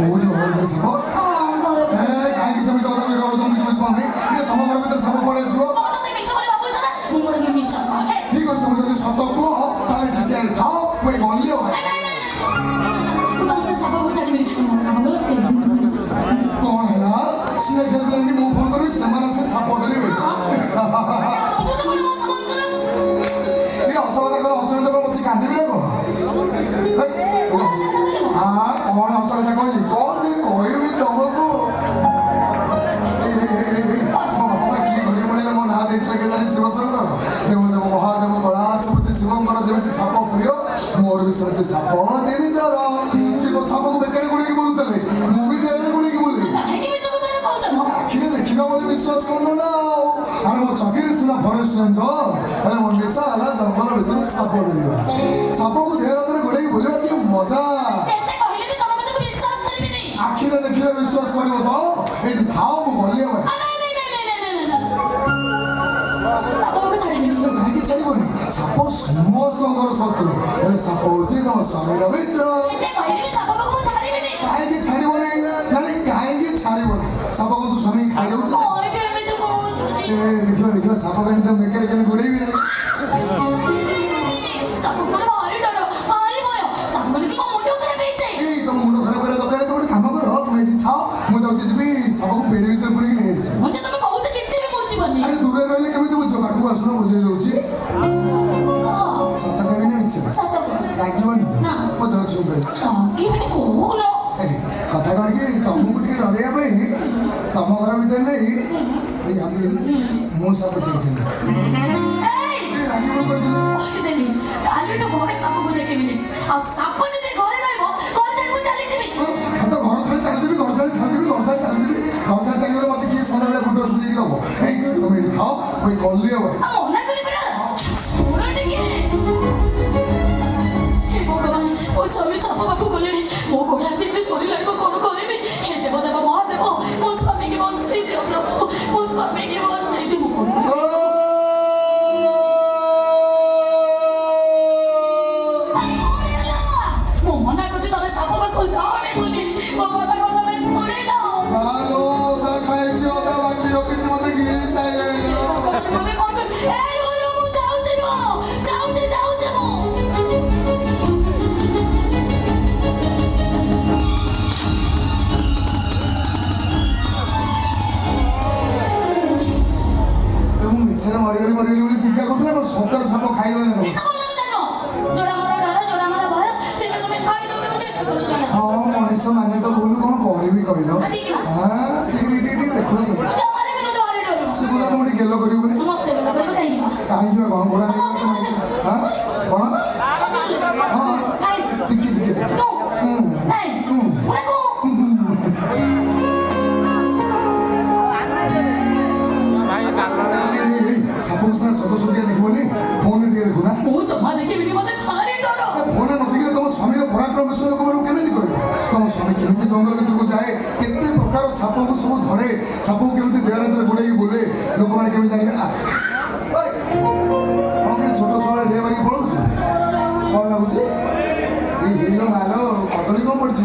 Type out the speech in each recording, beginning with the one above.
କୋଉଠି ଘର ସାପ କାହିଁକି ସେମିତି କଥା କହିଲ ତମେ କିଛି ବୁଝିପାରୁନି ତମ ଘର ଭିତରେ ସାପ ପଳେଇ ଆସିବ ଠିକ ଅଛି ତମେ ଯଦି ସତ କୁହ ତାହେଲେ କିଛି ଖାଅ ମୁଁ ଗଲି ଆଉ କଣ ହେଲା ସିଏ ଖେଳିଲେନି ମୁଁ ଫୋନ କରିବି ସେମାନେ ସେ ସାପ ଧରିବେ ଅସହତା କଲେ ଅସୁବିଧା କଣ ବସି କାନ୍ଦିବି ନା କଣ କଣ ଅସହତା କହିଲି କଣ ଯେ କହିବି ତମକୁ ମୋ ବାପା କିଏ ଘଡ଼ିଆ ପଡ଼ିଗଲେ ମୋ ନାଁ ଦେଇଥିଲେ କେଜାଣି ଶିବଶଙ୍କର ଦେବଦେବ ମହାଦେବ କୈଳାସପତି ଶିବଙ୍କର ଯେମିତି ସାପ ପ୍ରିୟ ମୋର ବି ସେମିତି ସାପ ତିନି ଚାର ଶିବ ସାପକୁ ବେକାରୀ ଗୁଡିକି ବୁଲୁଥିଲେ ମୁଁ ବି ବେକାରୀ ଗୁଡିକି ବୁଲି ଆଖିରେ ଦେଖିନ ବୋଲି ବିଶ୍ୱାସ କରୁନ ନା ଆଉ ଆରେ ମୋ ଚାକିରି ସିନା ଫରେଷ୍ଟ ରେଞ୍ଜର ହେଲେ ମୋ ନିଶା ହେଲା ଜଙ୍ଗଲ ଭିତରୁ ସାପ ଧରିବା ସାପକୁ ଦେହ ହାତରେ ଗୋଡ଼େଇକି ବୁଲିବା କି ମଜା ଆଖିରେ ଦେଖିଲେ ବିଶ୍ୱାସ କରିବ ତ ଏଇଠି ଥାଅ ମୁଁ ଗଲି ଆଉ କାହିଁକି ଛାଡ଼ିବନି ସାପ ସମସ୍ତଙ୍କର ଶତ୍ରୁ ହେଲେ ସାପ ହଉଛି ତମ ସ୍ୱାମୀର ମିତ୍ର କାହିଁକି ଛାଡ଼ିବନି ନହେଲେ କାହିଁକି ଛାଡ଼ିବନି ସାପକୁ ତୁ ସ୍ୱାମୀ ଖାଇଯାଉଛୁ ଦେଖିବା ଦେଖିବା ସାପ କାହିଁକି ତ ବେକାରୀ କେମିତି ଗୋଡ଼େଇବି ନା ତମ ମୁଣ୍ଡ ଖରାପ କରିବା ଦରକାର ତମେ ଗୋଟେ କାମ କର ତମେ ଏଠି ଥାଅ ମୁଁ ଯାଉଛି ଯିବି ସାପକୁ ପେଡ଼ି ଭିତରେ ପୁରେଇକି ନେଇ ଆସିବି ଆରେ ଦୂରରେ ରହିଲେ କେମିତି ବୁଝିବ ପାଖକୁ ଆସୁନ ବୁଝେଇ ଦଉଛି ସତ କହିବି ନା ମିଛ ଲାଗିବନି ମୋ ଦେହ ଛୁଁ କଥା କଣ କି ତମକୁ ଟିକେ ଡରେଇବା ପାଇଁ ତମ ଘର ଭିତରେ ନେଇ ମୁଁ ସାପ ଚାହିଁଥିଲି ଚାଲିଗଲେ ମତେ କିଏ ସନ୍ଧ୍ୟାବେଳେ ଗୋଟେ ବର୍ଷ ଦେଇକି ଦବ ଏଇ ତମେ ଏଠି ଥାଅ ମୁଁ କଲି ଆଉ ସାପ ପାଖକୁ ଗଲେଣି ମୋ ଗୋଡ଼ ହାତ ଏମିତି ଧରିଲାଣି ମୁଁ କଣ କରିବି ହେ ଦେବଦେବ ମହାଦେବ ମୋ ସ୍ୱାମୀକି ବଞ୍ଚେଇ ଦିଅ ପ୍ରଭୁ ମୋ ସ୍ୱାମୀକି ବଞ୍ଚେଇ ଦିଅ ମୁଁ କଣ ମୁଁ ମନା କରୁଛି ତମେ ସାପ ପାଖକୁ ଯାଅନି ବୋଲି ମୋ କଥା କଣ ତମେ ଶୁଣିଲ ରଖିଛି ମତେ ଗିଳି ସାଇଲାଣି ତମେ କଣ କରି ମୁଁ ଯାଉଛି ଯାଉଛି ମୁଁ ମିଛରେ ମରିଗଲି ବୋଲି ଚିନ୍ତା କରୁଥିଲା କଣ ସତରେ ସାପ ଖାଇଗଲେ ନା ହଁ ମଣିଷ ମାନେ ତ ଭୁଲ କଣ କରିବି କହିଲ ଦେଖୁନ ସେ ପୁରା ତମେ ଟିକେ ଗେଲ କରିବୁନି କାହିଁକି କଣ ଘୋଡ଼ା କଣ ଟିକେ ସାପକୁ ସିନା ସଦସ୍ୟ ଦେଖିବନି ଫୋନରେ ଟିକେ ଦେଖୁନା ଫୋନରେ ନ ଦେଖିଲେ ତମ ସ୍ୱାମୀର ପରାକ୍ରମ ବିଷୟ ଲୋକମାନଙ୍କୁ କେମିତି କହିବ ତମ ସ୍ୱାମୀ କେମିତି ଜଙ୍ଗଲ ଭିତରକୁ ଯାଏ କେତେ ପ୍ରକାର ସାପକୁ ସବୁ ଧରେ ସାପକୁ କେମିତି ଦେହ ହାତରେ ଗୋଡ଼େଇକି ବୁଲେ ଲୋକମାନେ କେମିତି ଜାଣିବେ ଛୋଟ ଛୁଆ ଡେ ମାରିକି ପଳଉଛୁ କଣ ଲାଗୁଛି ଏଇ ହିରୋ ମାଲ କଦଳୀ କଣ ପଡିଛି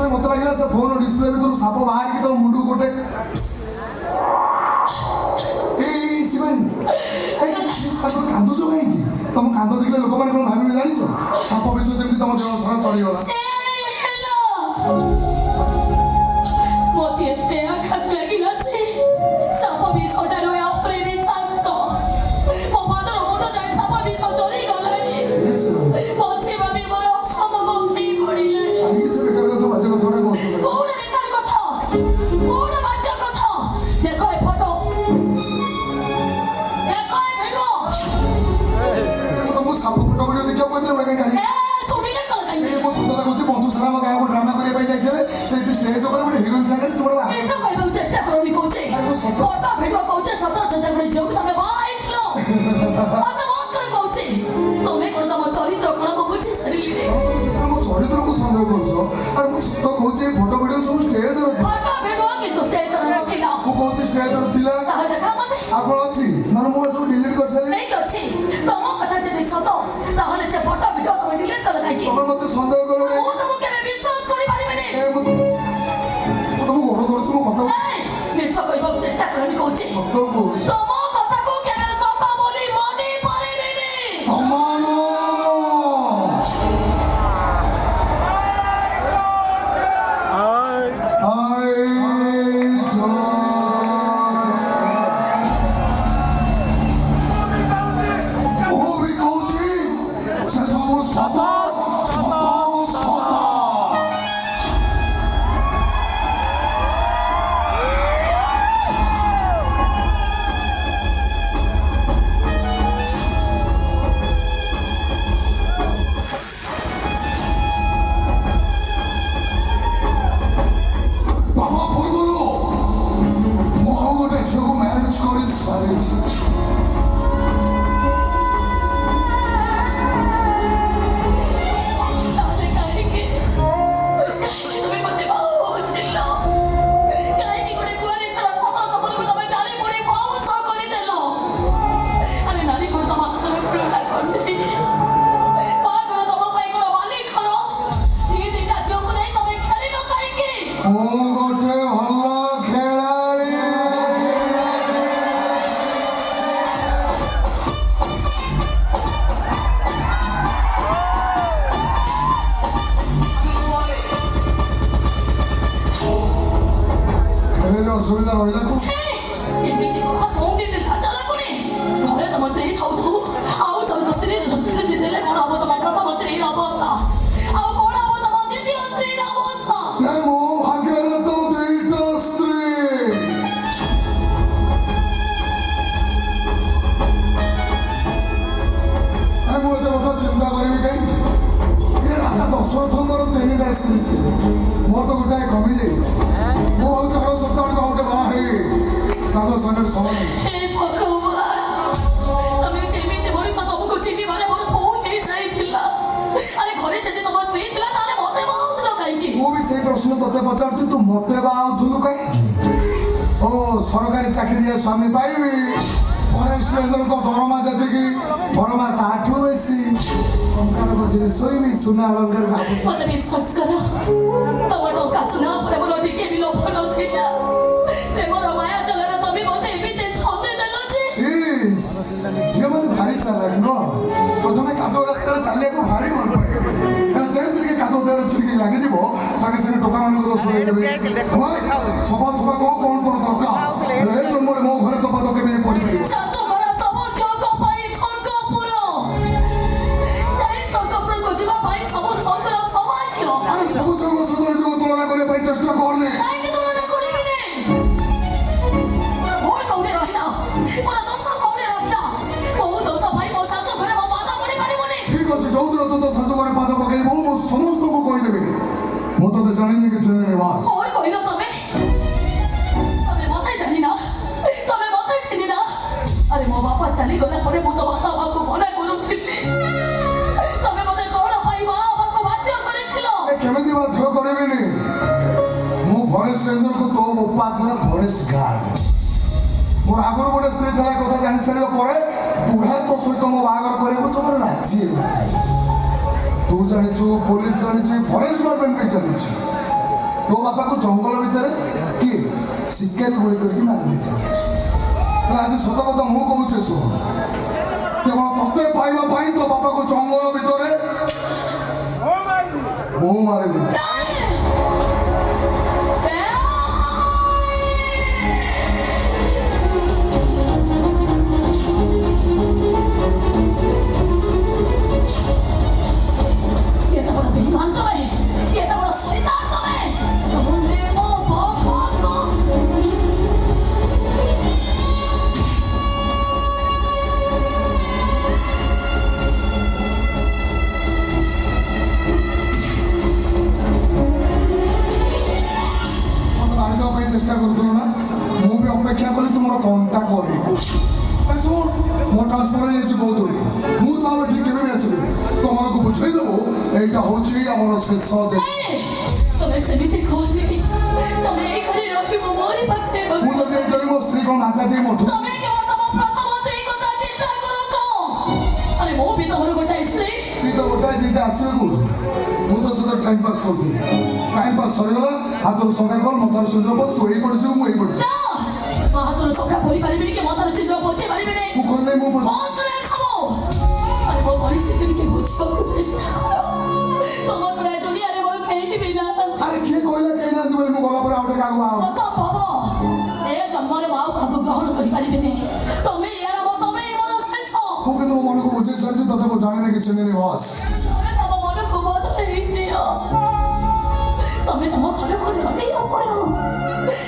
ମତେ ଲାଗିଲା ସେ ଫୋନ ଡିସପ୍ଲେ ଭିତରୁ ସାପ ବାହାରିକି ତମ ମୁଣ୍ଡକୁ ଗୋଟେ କାନ୍ଦୁଛ କାହିଁକି ତମ କାନ୍ଦ ଦେଖିଲେ ଲୋକମାନେ କଣ ଭାବିବେ ଜାଣିଛ ସାପ ବିଷୟ ଯେମିତି ତମ ଦେହ ସାରା ଚଳିଗଲା ମତେ ଏତେ ଆଘାତ ଲାଗିଲା ଯେ ସାପ ବିଷଠାରୁ ଆହୁରି ବି ଶାନ୍ତ ମୋ ପାଦର ମୁଣ୍ଡ ଯାଏ ସାପ ବିଷ ଚଳିଗଲାଣି ବଞ୍ଚିବା ବି ମୋର ଅସମ୍ଭବ ହେଇ ପଡ଼ିଲାଣି କୋଉଟା ବେକାର କଥା କୋଉଟା ବାଜ୍ୟ କଥା ଦେଖ ଏ ଫଟୋ ଦେଖ ଏ ଭିଡିଓ स्टेज ऊपर गोटे हिरोइन सागर से बड़ा मिଛ କହିବାକୁ ଚେଷ୍ଟା କରନି କହୁଛି ଫଟୋ ଭିଡିଓ କହୁଛି ସତର ସତର ଗୋଟେ ଝିଅକୁ ତମେ ବାହା ହେଇଥିଲ ଆସ ବନ୍ଦ କରି କହୁଛି ତମେ କଣ ତମ ଚରିତ୍ର କଣ ମୁଁ ବୁଝି ସାରିଲିଣି ମୋ ଚରିତ୍ରକୁ ସନ୍ଦେହ କରୁଛ ଆରେ ମୁଁ ସତ କହୁଛି ଫଟୋ ଭିଡିଓ ସବୁ ଷ୍ଟେଜ ର ଫଟୋ ଭିଡିଓ କିନ୍ତୁ ଷ୍ଟେଜରେ ନଥିଲା ମୁଁ କହୁଛି ଷ୍ଟେଜ ର ଥିଲା ତାହେଲେ ଦେଖା ମତେ ଆଉ କଣ ଅଛି ମାନେ ମୁଁ ସବୁ ଡିଲିଟ କରିସାରିଲି ଠିକ ଅଛି ତମ କଥା ଯଦି ସତ ତାହେଲେ ସେ ଫଟୋ ଭିଡିଓ ତମେ ଡିଲିଟ କଲ କାହିଁକି ତମେ ମତେ ସନ୍ଦେହ କର ମୁଁ ତମକୁ କେବେ ବିଶ୍ୱାସ କରିପାରିବିନି ମୁଁ ତମ ଗୋଡ ଧରୁଛି ମୋ କଥା ମିଛ କହିବାକୁ ଚେଷ୍ଟା କରନି କହୁଛି ସତ କହୁଛି ତମ କଥାକୁ କେବେ ସତ ବୋଲି ମାନି ପାରିବିନି ଅମାନ ତାହେଲେ କାହିଁକି ତମେ ମତେ ବାହା ହଉଥିଲ କାହିଁକି ଗୋଟେ କୁଆରୀ ଛଡା ସତ ସପନକୁ ତମେ ଚାଲି ପଡି ପାଉଁଶ କରିଦେଲ ଆରେ ନାରୀ କଣ ତମ ହାତରେ ଖେଳନା କଣ୍ଡେଇ ବାହାଘର ତମ ପାଇଁ କଣ ବାଲି ଘର ଏ ଦିଟା ଝିଅକୁ ନେଇ ତମେ ଖେଳିଲ କାହିଁକି ମୁଁ ଗୋଟେ ଭଲ ଖେଳାଳି ଖେଳିଲେ ଅସୁବିଧା ରହିଲା କୁ ଏମିତି କଥା କହୁନି ଲାଜ ଲାଗୁନି ଘରେ ତମ ସ୍ତ୍ରୀ ଥାଉ ଥାଉ ଆଉ ଜଣଙ୍କ ସ୍ତ୍ରୀ ଧମକି ଦେଲେ କଣ ହବ ତମ ପ୍ରଥମ ସ୍ତ୍ରୀର ଅବସ୍ଥା ଆଉ କଣ ହବ ତମ ଦ୍ୱିତୀୟ ସ୍ତ୍ରୀର ଅବସ୍ଥା ନାଇଁ ମୋ ଭାଗ୍ୟରେ ତ ଦୁଇଟା ସ୍ତ୍ରୀ ମୁଁ ଏତେ କଥା ଚିନ୍ତା କରିବି କାହିଁକି ଏ ରାଜା ଦଶରଥଙ୍କର ତିନିଟା ସ୍ତ୍ରୀ ଥିଲେ ମୋର ତ ଗୋଟାଏ କମି ଯାଇଛି ମୁଁ ହଉଛି ହର ସପ୍ତାହକୁ ଗୋଟେ ବାହା ହେଇ ତାଙ୍କ ସାଙ୍ଗରେ ସମାନ ହେ ଭଗବାନ ତମେ ଯେମିତି ମଣିଷ ତମକୁ ଚିହ୍ନିବାରେ ମୋର ଭୁଲ ହେଇଯାଇଥିଲା ଆରେ ଘରେ ଯଦି ତମ ସ୍ତ୍ରୀ ଥିଲା ତାହେଲେ ମତେ ବାହୁଥିଲ କାହିଁକି ମୁଁ ବି ସେଇ ପ୍ରଶ୍ନ ତତେ ପଚାରୁଛି ତୁ ମତେ ବାହାଉଥିଲୁ କାହିଁକି ଓ ସରକାରୀ ଚାକିରିଆ ସ୍ୱାମୀ ପାଇବି ଫରେଷ୍ଟ ରେଞ୍ଜରଙ୍କ ଦରମା ଯେତିକି ଦରମା ତାଠୁ ବେଶୀ ଟଙ୍କାର ଗଦିରେ ଶୋଇବି ସୁନା ଅଳଙ୍କାର ଭାବୁଛି ମତେ ବିଶ୍ୱାସ କର ତମ ଟଙ୍କା ସୁନା ଉପରେ ମୋର ଟିକେ ବି ଲୋଭ ନଥିଲା ପ୍ରେମର ମାୟା ଜଲରେ ତମେ ମତେ ଏମିତି ଛନ୍ଦି ଦେଲ ଯେ ଝିଅମାନେ ଭାରି ଚାଲାକ ନୁହଁ ପ୍ରଥମେ କାଦୁଅ ରାସ୍ତାରେ ଚାଲିବାକୁ ଭାରି ଭଲ ପାଏ ଯେମିତିକି କାଦୁଅ ଦେହରେ ଛିଡ଼ିକି ଲାଗିଯିବ ସାଙ୍ଗେ ସାଙ୍ଗେ ଟୋକାମାନଙ୍କୁ ତ ଶୁଣେଇଦେବି ସଭା ସଭା କଣ କଣ ତୋର ଦରକାର ଏ ଜନ୍ମରେ ମୋ ଘରେ ତ ପାଦ କେବେ ପଡ଼ିପାରିବ ଶାଶୁଘର ସବୁ ଝିଅଙ୍କ ପାଇଁ ସ୍ୱର୍ଗପୁର ସେଇ ସ୍ୱର୍ଗପୁରକୁ ଯିବା ପାଇଁ ସବୁ ସ୍ୱର୍ଗର ସୌଭାଗ୍ୟ ଆରେ ସବୁ ଜନ୍ମ ସଦର ଯୋଗ ତୁଳନା କରିବା ପାଇଁ ଚେଷ୍ଟା କରନି କାହିଁକି ତୁଳନା କରିବିନି ମୋର ଭୁଲ କୋଉଠି ରହିଲା ମୋର ଦୋଷ କୋଉଠି ରହିଲା କୋଉ ଦୋଷ ପାଇଁ ମୋ ଶାଶୁଘରେ ମୋ ପାଦ ପଡ଼ି ପାରିବନି ଠିକ ଅଛି ଯୋଉଦିନ ତୁ ତ ଶାଶୁ ଘରେ ପାଦ ପକେଇବୁ ମୁଁ ସମସ୍ତଙ୍କୁ କହିଦେବି ମୁଁ ତତେ ଜାଣିନି କିଛି ନିବାସ କଣ କହିଲ ତମେ ତମେ ମତେ ଜାଣିନା ତମେ ମତେ ଚିହ୍ନିନା ଆରେ ମୋ ବାପା ଚାଲିଗଲା ପରେ ମୁଁ ତ ବାହା ହେବାକୁ ମନା କରୁଥିଲି ତମେ ମତେ କଣ ପାଇଁ ବାହା ହେବାକୁ ବାଧ୍ୟ କରିଥିଲ କେମିତି ବାଧ୍ୟ କରିବିନି ମୁଁ ଫରେଷ୍ଟ ରେଞ୍ଜରକୁ ତୋ ବୋପା ଥିଲା ଫରେଷ୍ଟ ଗାର୍ଡ ମୋର ଆଗରୁ ଗୋଟେ ସ୍ତ୍ରୀ ଥିଲା କଥା ଜାଣି ସାରିବା ପରେ ବୁଢ଼ା ତୋ ସହିତ ମୋ ବାହାଘର କରିବାକୁ ସେମାନେ ରାଜି ହେଲା ତୁ ଜାଣିଛୁ ପୋଲିସ ଜାଣିଛି ଫରେଷ୍ଟ ଡିପାର୍ଟମେଣ୍ଟ ବି ଜାଣିଛି ତୋ ବାପାକୁ ଜଙ୍ଗଲ ଭିତରେ କିଏ ଶିକାରୀ ଗୁଳି କରିକି ମାରି ଦେଇଥିଲା ଆଜି ସତ କଥା ମୁଁ କହୁଛି ଶୁଣ କେବଳ ତତେ ପାଇବା ପାଇଁ ତୋ ବାପାକୁ ଜଙ୍ଗଲ ଭିତରେ ମୁଁ ମାରିଲି চেষ্টা করছিল না ମୁଁ ବି ଅପେକ୍ଷା କଲି ତୁମର କଣ୍ଟା କରେ ଶୁଣ ମୋ ଟ୍ରାନ୍ସଫର ହେଇଯାଇଛି ବହୁତ ମୁଁ ତ ଆଉ ଏଠି କେବେ ବି ଆସିବିନି ତମମାନଙ୍କୁ ବୁଝେଇ ଦେବୁ ଏଇଟା ହେଉଛି ଆମର ଶେଷ ଦିନ ତମେ ସେମିତି କୁହନି ତମେ ଏଇ ଘରେ ରହିବ ମୋରି ପାଖରେ ମୁଁ ଯଦି ଏଇଠି ମୋ ସ୍ତ୍ରୀ କ'ଣ ନାକା ଯାଇ ମଠୁ ତମେ କେବଳ ତମ ପ୍ରଥମ ସ୍ତ୍ରୀ କଥା ଚିନ୍ତା କରୁଛ ଆରେ ମୁଁ ବି ତମର ଗୋଟାଏ ସ୍ତ୍ରୀ ତୁଇ ତ ଗୋଟାଏ ଦୁଇଟା ଆସିବେ କୋଉଠୁ ମୁଁ ତ ସହିତ ଟାଇମ୍ ପାସ୍ କରୁଥିଲି ଟାଇମ୍ ପାସ୍ ସରିଗଲା ହାତରୁ ସଙ୍ଗା କଲ ମତାର ସୁନ୍ଦର ବସ ତୁ ଏଇ ପଡ଼ିଛୁ ମୁଁ ଏଇ ପଡ଼ିଛି ମୋ ହାତରୁ ସଙ୍ଗା କରିପାରିବିନି କି ମତାର ସୁନ୍ଦର ପୋଛି ପାରିବିନି ମୁଁ କଣ ନାହିଁ ମୁଁ ବନ୍ଦ କରେ ସବୁ ଆରେ ମୋ ପରିସ୍ଥିତି ଟିକେ ବୁଝିବାକୁ ଚେଷ୍ଟା କର ତମ ଛଡ଼ା ଏ ଦୁନିଆରେ ମୋର କେହି ବି ନାହାନ୍ତି ଆରେ କିଏ କହିଲା କେହି ନାହାନ୍ତି ବୋଲି ମୁଁ ଗଲା ପରେ ଆଉ ଗୋଟେ କାହାକୁ ବାହା ଅସମ୍ଭବ ଏ ଜନ୍ମରେ ମୁଁ ଆଉ କାହାକୁ ଗ୍ରହଣ କରିପାରିବିନି ତମେ ୟାର ତମେ ମୋର ଶେଷ ମୁଁ କିନ୍ତୁ ମୋ ମନକୁ ବୁଝେଇ ସାରିଛି ତତେ ମୁଁ ଜାଣିନି କିଛି ନେନି ବସ୍ ତମ ମନକୁ ବଦଳେଇ ଦିଅ ତମେ ତମ ଘରକୁ ଲଢ଼େଇ ପଡ଼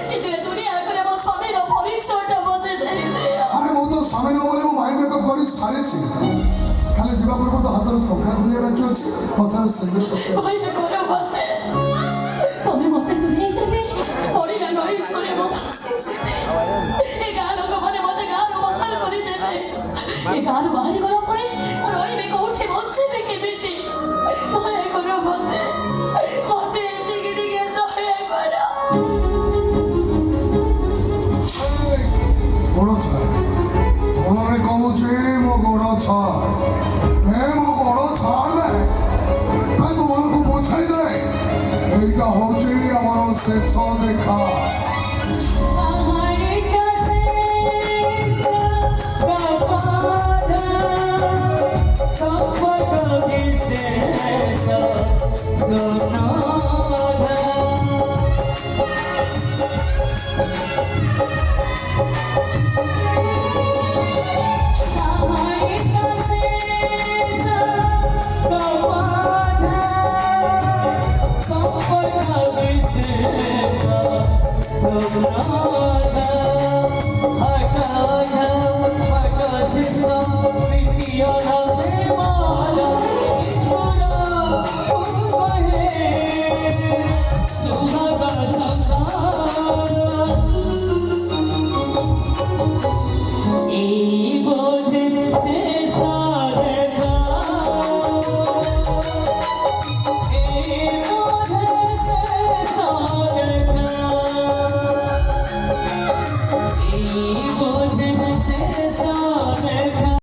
କିନ୍ତୁ ଏ ଦୁନିଆ ଆଗରେ ମୋ ସ୍ୱାମୀର ପରିଚୟଟା ମୋତେ ଦେଇଦିଅ ଆରେ ମୁଁ ତ ସ୍ୱାମୀ ନବ ବୋଲି ମୁଁ ମାଇଣ୍ଡ ମେକଅପ୍ କରି ସାରିଛି ଖାଲି ଯିବା ପୂର୍ବରୁ ତ ହାତର ସଖା ଖୋଲିବା ବାକି ଅଛି ମତାର ସୁନ୍ଦର ଭୟ କର ମୋତେ ତମେ ମୋତେ ଦୂରେଇ ଦେବେ ପଡ଼ିଲା ନଈ ଶୁଣେ ମୁଁ ଭାସିଯିବି ଏ ଗାଁ ଲୋକମାନେ ମୋତେ ଗାଁରୁ ବାହାର କରିଦେବେ ଏ ଗାଁରୁ ବାହାରି ଗଲା ପରେ ମୁଁ ରହିବି କୋଉଠି ବଞ୍ଚିବି କେମିତି ଦୟା କର ମୋତେ ମୋତେ ଏତିକି ଟିକେ ଦୟା କର ଗୋଡ଼ ଛାଡ଼ ମନରେ କହୁଛି ମୋ ଗୋଡ଼ ଛାଡ଼ ମୋ ଗୋଡ଼ ଛାଡ଼ ତୁମମାନଙ୍କୁ ବୁଝାଇ ଦେ এইটা হচ্ছে আমার শেষ দেখা Evil